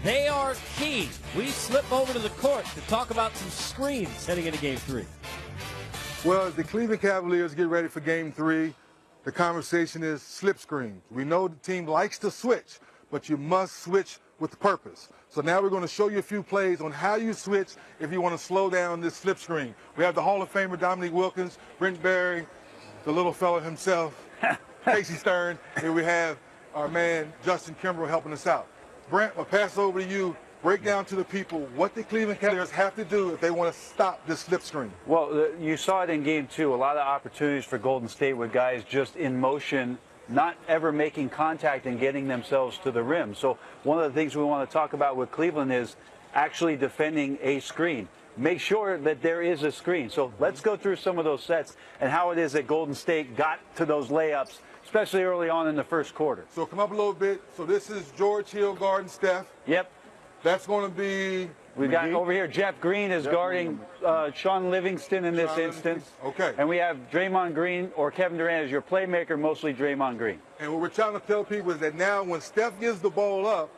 They are key. We slip over to the court to talk about some screens heading into Game 3. Well, as the Cleveland Cavaliers get ready for Game 3, the conversation is slip screens. We know the team likes to switch, but you must switch with purpose. So now we're going to show you a few plays on how you switch if you want to slow down this slip screen. We have the Hall of Famer Dominique Wilkins, Brent Barry, the little fella himself, Casey Stern, and we have our man Justin Kimbrell helping us out. Brent, I'll pass it over to you. Break down to the people what the Cleveland Cavaliers have to do if they want to stop this slip screen. Well, you saw it in Game 2. A lot of opportunities for Golden State with guys just in motion, not ever making contact and getting themselves to the rim. So one of the things we want to talk about with Cleveland is actually defending a screen. Make sure that there is a screen. So let's go through some of those sets and how it is that Golden State got to those layups, especially early on in the first quarter. So come up a little bit. So this is George Hill guarding Steph. Yep. That's going to be... We got over here, Jeff Green is guarding Sean Livingston in this instance. Okay. And we have Draymond Green or Kevin Durant as your playmaker, mostly Draymond Green. And what we're trying to tell people is that now when Steph gives the ball up,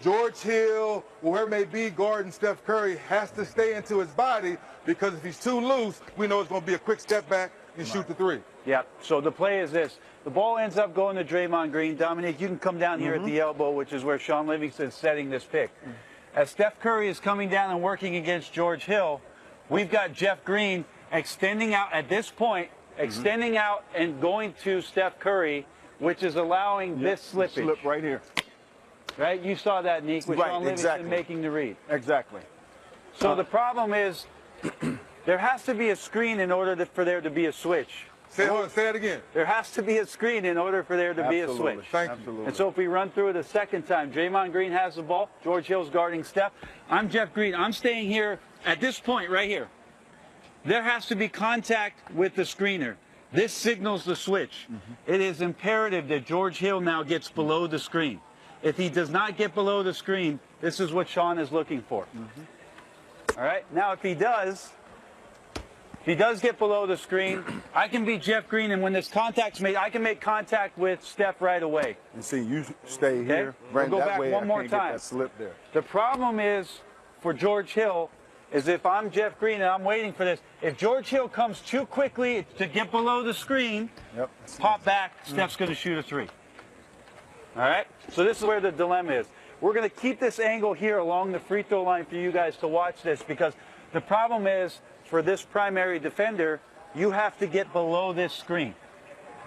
George Hill, whoever it may be, guarding Steph Curry, has to stay into his body, because if he's too loose, we know it's going to be a quick step back and shoot the three. Yeah, so the play is this. The ball ends up going to Draymond Green. Dominique, you can come down here at the elbow, which is where Sean Livingston is setting this pick. As Steph Curry is coming down and working against George Hill, we've got Jeff Green extending out at this point, extending out and going to Steph Curry, which is allowing this slippage. Slip right here. Right? You saw that, Neek, with Sean Livingston making the read. Exactly. So the problem is there has to be a screen in order for there to be a switch. Say it again. There has to be a screen in order for there to be a switch. Thank you. And so if we run through it a second time, Draymond Green has the ball. George Hill's guarding Steph. I'm Jeff Green. I'm staying here at this point right here. There has to be contact with the screener. This signals the switch. It is imperative that George Hill now gets below the screen. If he does not get below the screen, this is what Sean is looking for. All right? Now, if he does get below the screen, I can be Jeff Green, and when this contact's made, I can make contact with Steph right away. And see, you stay here. We'll go that back way, one more Get time. that slip there. The problem is, for George Hill, is if I'm Jeff Green and I'm waiting for this, if George Hill comes too quickly to get below the screen, pop back, Steph's going to shoot a three. All right? So this is where the dilemma is. We're going to keep this angle here along the free throw line for you guys to watch this, because the problem is, for this primary defender, you have to get below this screen.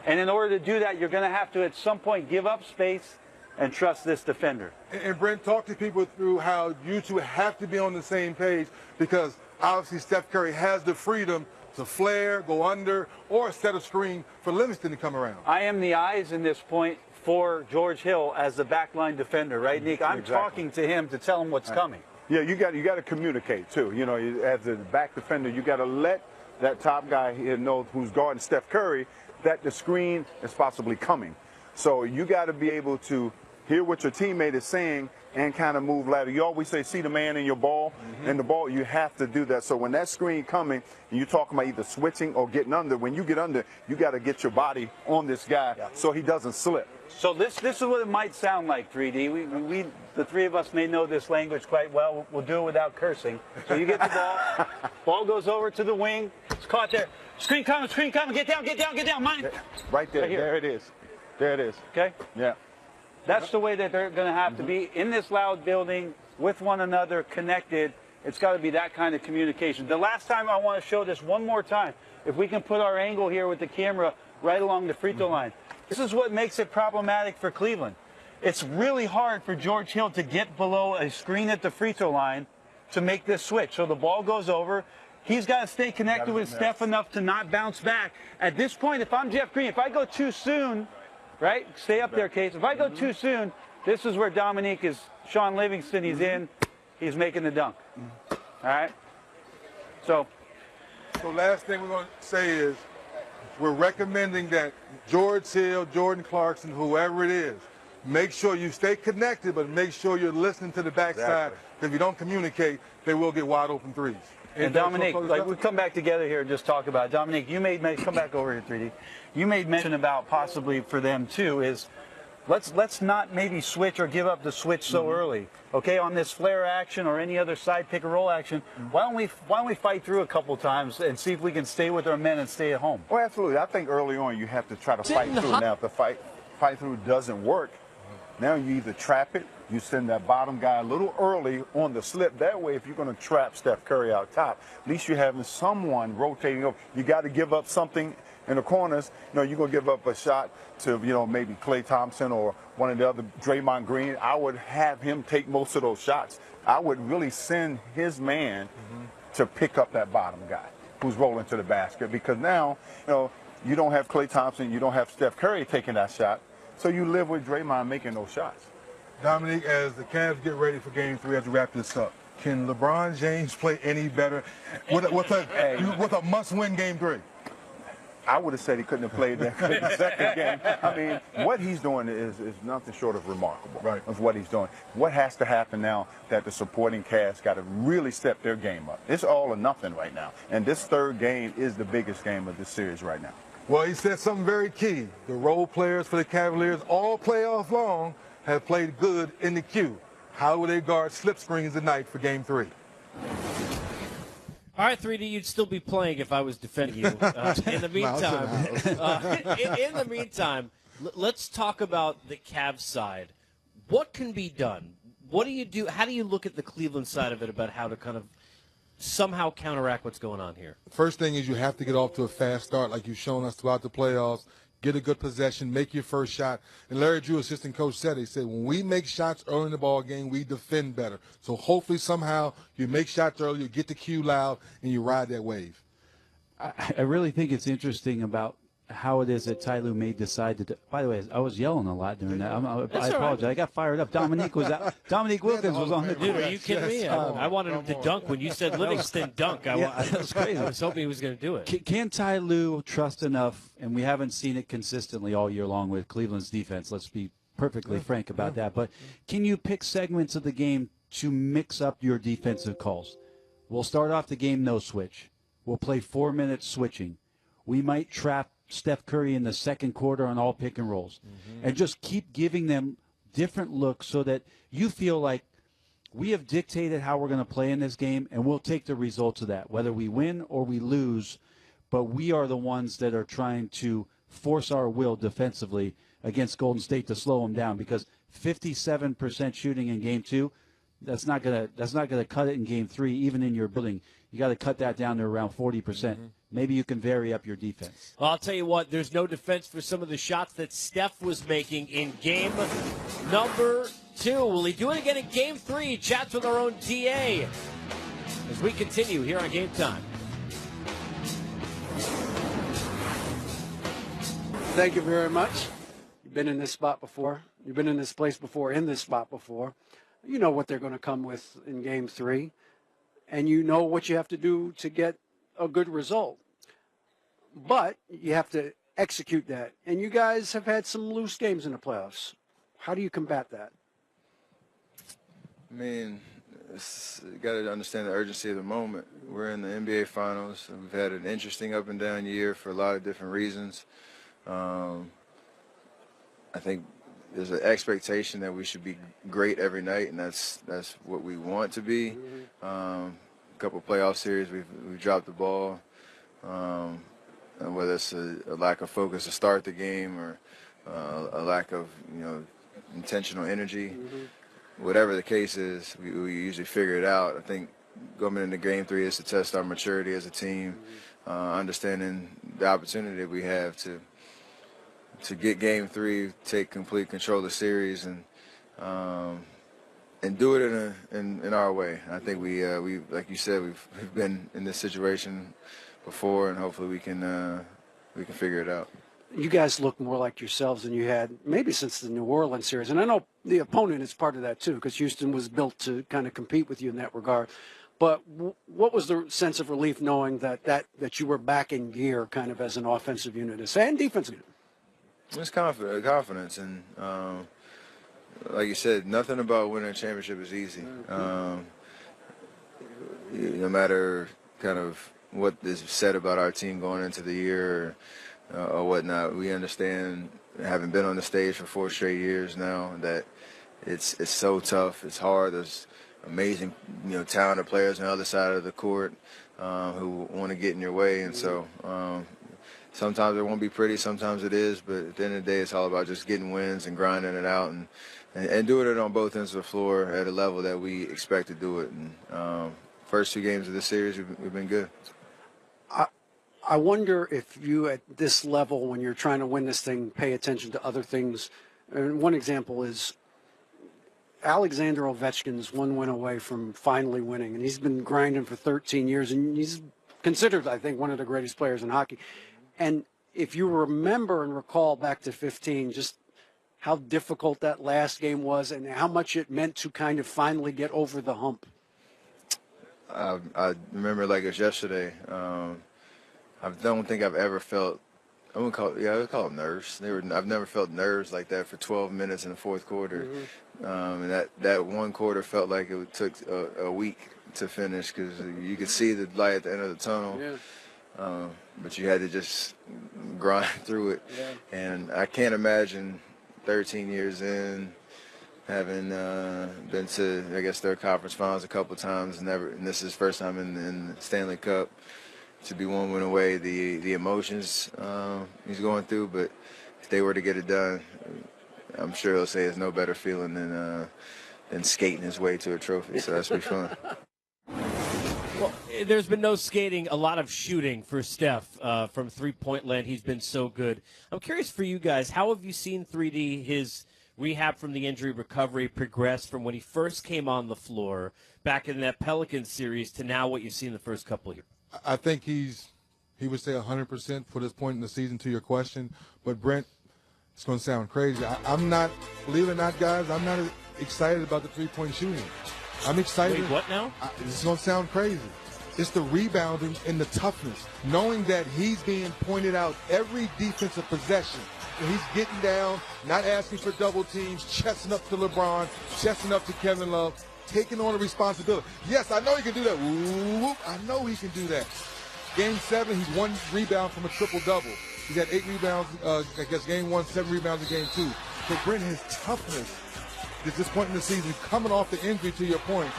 And in order to do that, you're going to have to, at some point, give up space and trust this defender. And Brent, talk to people through how you two have to be on the same page, because obviously Steph Curry has the freedom to flare, go under, or set a screen for Livingston to come around. I am the eyes in this point for George Hill as the backline defender, right, Nick? I'm talking to him to tell him what's coming. Yeah, you got to communicate too. You know, as a back defender, you got to let that top guy here know, who's guarding Steph Curry, that the screen is possibly coming. So you got to be able to hear what your teammate is saying and kind of move lateral. You always say, see the man in your ball, and the ball, you have to do that. So when that screen coming, and you're talking about either switching or getting under, when you get under, you got to get your body on this guy so he doesn't slip. So this is what it might sound like, 3D. We the three of us may know this language quite well. We'll do it without cursing. So you get the ball. Ball goes over to the wing. It's caught there. Screen coming, get down, get down, get down. Mine. Right there. Right here. There it is. There it is. Okay? Yeah. That's the way that they're going to have to be in this loud building with one another, connected. It's got to be that kind of communication. The last time, I want to show this one more time. If we can put our angle here with the camera right along the free throw line. This is what makes it problematic for Cleveland. It's really hard for George Hill to get below a screen at the free throw line to make this switch. So the ball goes over. He's got to stay connected with Steph enough to not bounce back. At this point, if I'm Jeff Green, if I go too soon, right? Stay up there, Case. If I go too soon, this is where Dominique is. Sean Livingston, he's in. He's making the dunk. All right? So last thing we're going to say is we're recommending that George Hill, Jordan Clarkson, whoever it is, make sure you stay connected, but make sure you're listening to the backside. Because if you don't communicate, they will get wide open threes. And Dominique, like we come back together here and just talk about it. Dominique, you made come back over here, 3D. You made mention about possibly for them too is let's not maybe switch or give up the switch so early. Okay, on this flare action or any other side pick and roll action, why don't we fight through a couple times and see if we can stay with our men and stay at home? Well, absolutely. I think early on you have to try to fight through. Now, if the fight through doesn't work, now you either trap it, you send that bottom guy a little early on the slip. That way, if you're going to trap Steph Curry out top, at least you're having someone rotating over. You got to give up something in the corners. You're going to give up a shot to, maybe Klay Thompson or one of the other, Draymond Green. I would have him take most of those shots. I would really send his man to pick up that bottom guy who's rolling to the basket, because now, you don't have Klay Thompson, you don't have Steph Curry taking that shot, so you live with Draymond making those shots. Dominique, as the Cavs get ready for Game 3, as we wrap this up, can LeBron James play any better with a must-win Game 3? I would have said he couldn't have played that second game. I mean, what he's doing is nothing short of remarkable. Right. Of what he's doing. What has to happen now that the supporting cast got to really step their game up? It's all or nothing right now. And this third game is the biggest game of this series right now. Well, he said something very key. The role players for the Cavaliers all playoff long have played good in the queue. How will they guard slip screens tonight for Game 3? All right, 3D, you'd still be playing if I was defending you. In the meantime, let's talk about the Cavs side. What can be done? What do you do? How do you look at the Cleveland side of it about how to kind of somehow counteract what's going on here? First thing is you have to get off to a fast start like you've shown us throughout the playoffs. Get a good possession, make your first shot. And Larry Drew, assistant coach, said, when we make shots early in the ball game, we defend better. So hopefully somehow you make shots early, you get the cue loud, and you ride that wave. I really think it's interesting about how it is that Ty Lue may decide to. By the way, I was yelling a lot during that. I apologize. I got fired up. Dominique was out. Dominique Wilkins was on the. Dude, are you kidding me? I wanted him to dunk when you said Livingston dunk. That was crazy. I was hoping he was going to do it. Can Ty Lue trust enough? And we haven't seen it consistently all year long with Cleveland's defense. Let's be perfectly frank about that. But can you pick segments of the game to mix up your defensive calls? We'll start off the game no switch. We'll play 4 minutes switching. We might trap Steph Curry in the second quarter on all pick and rolls, and just keep giving them different looks so that you feel like we have dictated how we're going to play in this game, and we'll take the results of that, whether we win or we lose. But we are the ones that are trying to force our will defensively against Golden State to slow them down, because 57% shooting in Game 2, that's not gonna cut it in Game 3, even in your building. You got to cut that down to around 40%. Maybe you can vary up your defense. Well, I'll tell you what, there's no defense for some of the shots that Steph was making in game number 2. Will he do it again in Game 3? Chats with our own DA as we continue here on Game Time. Thank you very much. You've been in this spot before. You've been in this place before, in this spot before. You know what they're going to come with in Game 3. And you know what you have to do to get a good result. But you have to execute that. And you guys have had some loose games in the playoffs. How do you combat that? I mean, you got to understand the urgency of the moment. We're in the NBA Finals. We've had an interesting up and down year for a lot of different reasons. I think there's an expectation that we should be great every night, and that's what we want to be. A couple of playoff series, we've dropped the ball, and whether it's a lack of focus to start the game or a lack of intentional energy, whatever the case is, we usually figure it out. I think going into Game 3 is to test our maturity as a team, understanding the opportunity that we have to get Game 3, take complete control of the series, and do it in our way. I think we like you said, we've been in this situation before, and hopefully we can figure it out. You guys look more like yourselves than you had maybe since the New Orleans series, and I know the opponent is part of that too, because Houston was built to kind of compete with you in that regard. But what was the sense of relief knowing that you were back in gear, kind of as an offensive unit and defensive unit? It's confidence, and like you said, nothing about winning a championship is easy. No matter kind of what is said about our team going into the year or whatnot, we understand having been on the stage for 4 straight years now, that it's so tough. It's hard. There's amazing, talented players on the other side of the court who want to get in your way, and so sometimes it won't be pretty, sometimes it is, but at the end of the day, it's all about just getting wins and grinding it out and doing it on both ends of the floor at a level that we expect to do it. And first 2 games of this series, we've been good. I wonder if you, at this level, when you're trying to win this thing, pay attention to other things. And one example is Alexander Ovechkin's 1 win away from finally winning, and he's been grinding for 13 years, and he's considered, I think, one of the greatest players in hockey. And if you remember and recall back to 15, just how difficult that last game was and how much it meant to kind of finally get over the hump. I remember like it was yesterday. I don't think I've ever felt, I would call it nerves. I've never felt nerves like that for 12 minutes in the fourth quarter. And that one quarter felt like it took a week to finish because you could see the light at the end of the tunnel. Yeah. But you had to just grind through it. Yeah. And I can't imagine 13 years in, having been to, I guess, their conference finals a couple times, and this is first time in the Stanley Cup, to be 1 win away, the emotions he's going through. But if they were to get it done, I'm sure he'll say it's no better feeling than skating his way to a trophy. So that's pretty fun. Well, there's been no skating, a lot of shooting for Steph from three-point land. He's been so good. I'm curious for you guys, how have you seen 3D, his rehab from the injury recovery, progress from when he first came on the floor back in that Pelicans series to now what you've seen in the first couple of years? I think he would say 100% for this point in the season, to your question. But Brent, it's going to sound crazy. I'm not, believe it or not, guys, I'm not excited about the three-point shooting. I'm excited. Wait, what now? This is going to sound crazy. It's the rebounding and the toughness, knowing that he's being pointed out every defensive possession. And he's getting down, not asking for double teams, chesting up to LeBron, chesting up to Kevin Love, taking on the responsibility. Yes, I know he can do that. Ooh, I know he can do that. Game 7, he's 1 rebound from a triple-double. He's had 8 rebounds, I guess game 1, 7 rebounds in game 2. So Brent, his toughness at this point in the season, coming off the injury, to your point,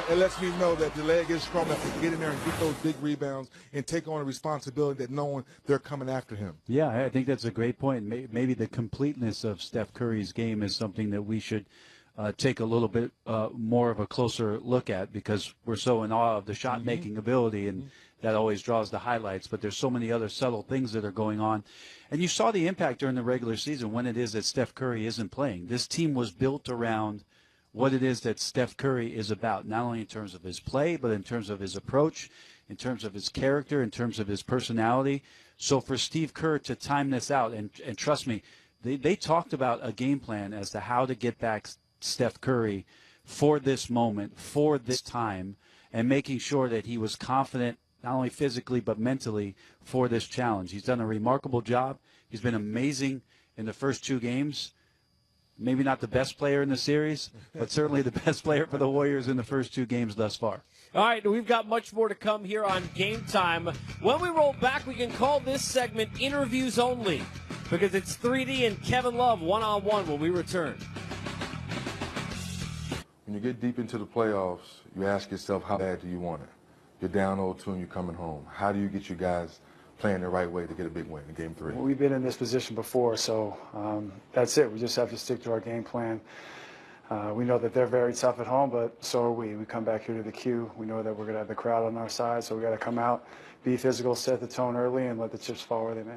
it lets me know that the leg is strong enough to get in there and get those big rebounds and take on a responsibility that knowing they're coming after him. Yeah, I think that's a great point. Maybe the completeness of Steph Curry's game is something that we should take a little bit more of a closer look at, because we're so in awe of the shot-making ability, and that always draws the highlights. But there's so many other subtle things that are going on. And you saw the impact during the regular season when it is that Steph Curry isn't playing. This team was built around what it is that Steph Curry is about, not only in terms of his play, but in terms of his approach, in terms of his character, in terms of his personality. So for Steve Kerr to time this out, and trust me, they talked about a game plan as to how to get back Steph Curry for this moment, for this time, and making sure that he was confident, not only physically but mentally, for this challenge. He's done a remarkable job. He's been amazing in the first 2 games. Maybe not the best player in the series, but certainly the best player for the Warriors in the first 2 games thus far. All right, we've got much more to come here on Game Time. When we roll back, we can call this segment Interviews Only, because it's 3D and Kevin Love one-on-one when we return. When you get deep into the playoffs, you ask yourself, how bad do you want it? You're down 0-2 and you're coming home. How do you get you guys playing the right way to get a big win in Game 3? Well, we've been in this position before, so that's it. We just have to stick to our game plan. We know that they're very tough at home, but so are we. We come back here to the Q. We know that we're going to have the crowd on our side, so we got to come out, be physical, set the tone early, and let the chips fall where they may.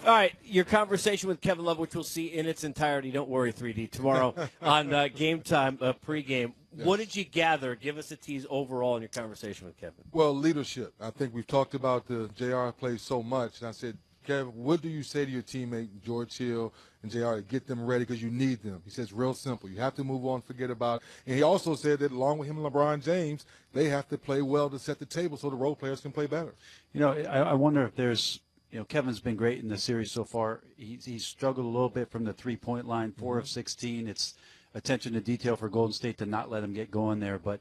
All right, your conversation with Kevin Love, which we'll see in its entirety, don't worry, 3D, tomorrow on Game Time pregame. Yes. What did you gather? Give us a tease overall in your conversation with Kevin. Well, leadership. I think we've talked about the JR plays so much, and I said, Kevin, what do you say to your teammate, George Hill and JR, to get them ready because you need them? He says, real simple. You have to move on, forget about it. And he also said that along with him and LeBron James, they have to play well to set the table so the role players can play better. You know, I wonder if there's, Kevin's been great in the series so far. He's struggled a little bit from the three-point line, 4 of 16. It's attention to detail for Golden State to not let him get going there. But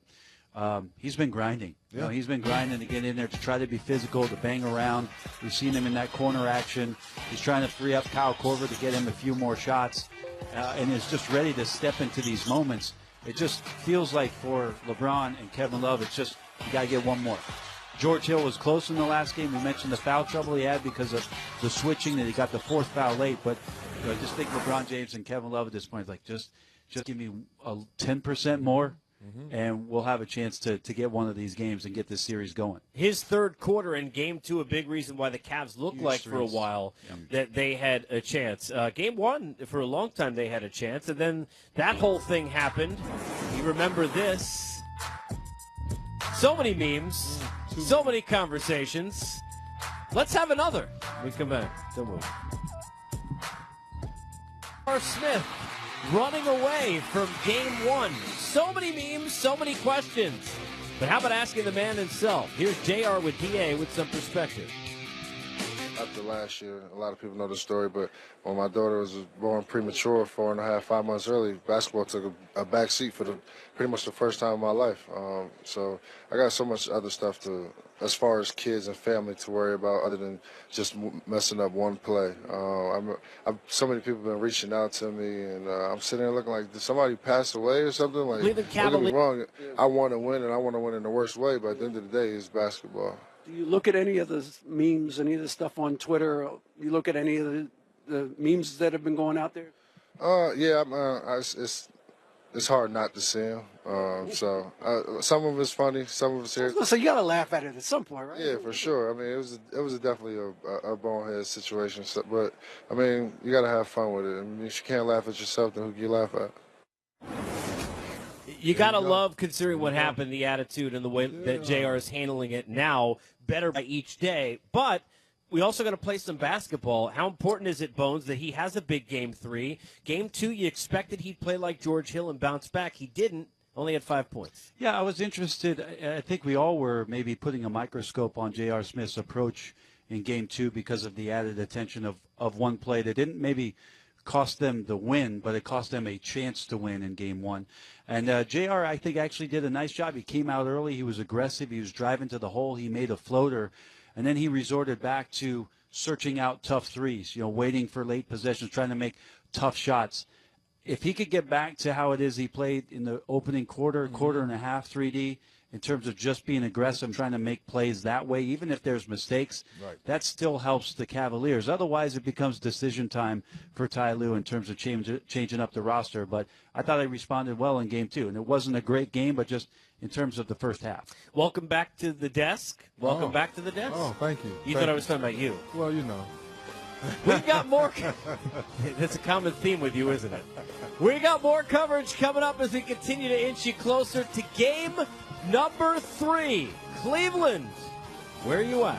he's been grinding. You know, he's been grinding to get in there, to try to be physical, to bang around. We've seen him in that corner action. He's trying to free up Kyle Korver to get him a few more shots, and is just ready to step into these moments. It just feels like for LeBron and Kevin Love, it's just you got to get one more. George Hill was close in the last game. We mentioned the foul trouble he had because of the switching, that he got the fourth foul late. But I just think LeBron James and Kevin Love at this point, like just give me a 10% more, and we'll have a chance to get one of these games and get this series going. His third quarter in Game 2, a big reason why the Cavs looked like for a while that they had a chance. Game 1, for a long time, they had a chance, and then that whole thing happened. You remember this. So many memes, so many conversations. Let's have another. We come back. Don't move. Smith running away from Game 1. So many memes, so many questions. But how about asking the man himself? Here's JR with DA with some perspective. After last year, a lot of people know the story, but when my daughter was born premature, 4.5, 5 months early, basketball took a back seat for pretty much the first time in my life. So I got so much other stuff as far as kids and family to worry about other than just messing up one play. So many people have been reaching out to me, and I'm sitting there looking like, did somebody pass away or something? Like, don't get me wrong, I want to win, and I want to win in the worst way, but at the end of the day, it's basketball. Do you look at any of the memes, any of the stuff on Twitter? You look at any of the memes that have been going out there? Yeah, it's hard not to see them. Some of it's funny, some of it's serious. So you got to laugh at it at some point, right? Yeah, for sure. I mean, it was definitely a bonehead situation. But I mean, you got to have fun with it. I mean, if you can't laugh at yourself, then who can you laugh at? You got to love, considering what happened, the attitude and the way that JR is handling it now, better by each day. But we also got to play some basketball. How important is it, Bones, that he has a big Game 3? Game 2, you expected he'd play like George Hill and bounce back. He didn't. Only had 5 points. Yeah, I was interested. I think we all were maybe putting a microscope on J.R. Smith's approach in Game 2 because of the added attention of one play that didn't maybe cost them the win, but it cost them a chance to win in Game 1. And JR, I think, actually did a nice job. He came out early. He was aggressive. He was driving to the hole. He made a floater. And then he resorted back to searching out tough threes, waiting for late possessions, trying to make tough shots. If he could get back to how it is he played in the opening quarter and a half, 3D, in terms of just being aggressive, trying to make plays that way, even if there's mistakes, that still helps the Cavaliers. Otherwise, it becomes decision time for Ty Lue in terms of changing up the roster. But I thought he responded well in Game 2. And it wasn't a great game, but just in terms of the first half. Welcome back to the desk. Welcome back to the desk. Oh, thank you. You thought I was talking about you. Well, you know. We've got more. That's a common theme with you, isn't it? We got more coverage coming up as we continue to inch you closer to game number 3. Cleveland, where are you at?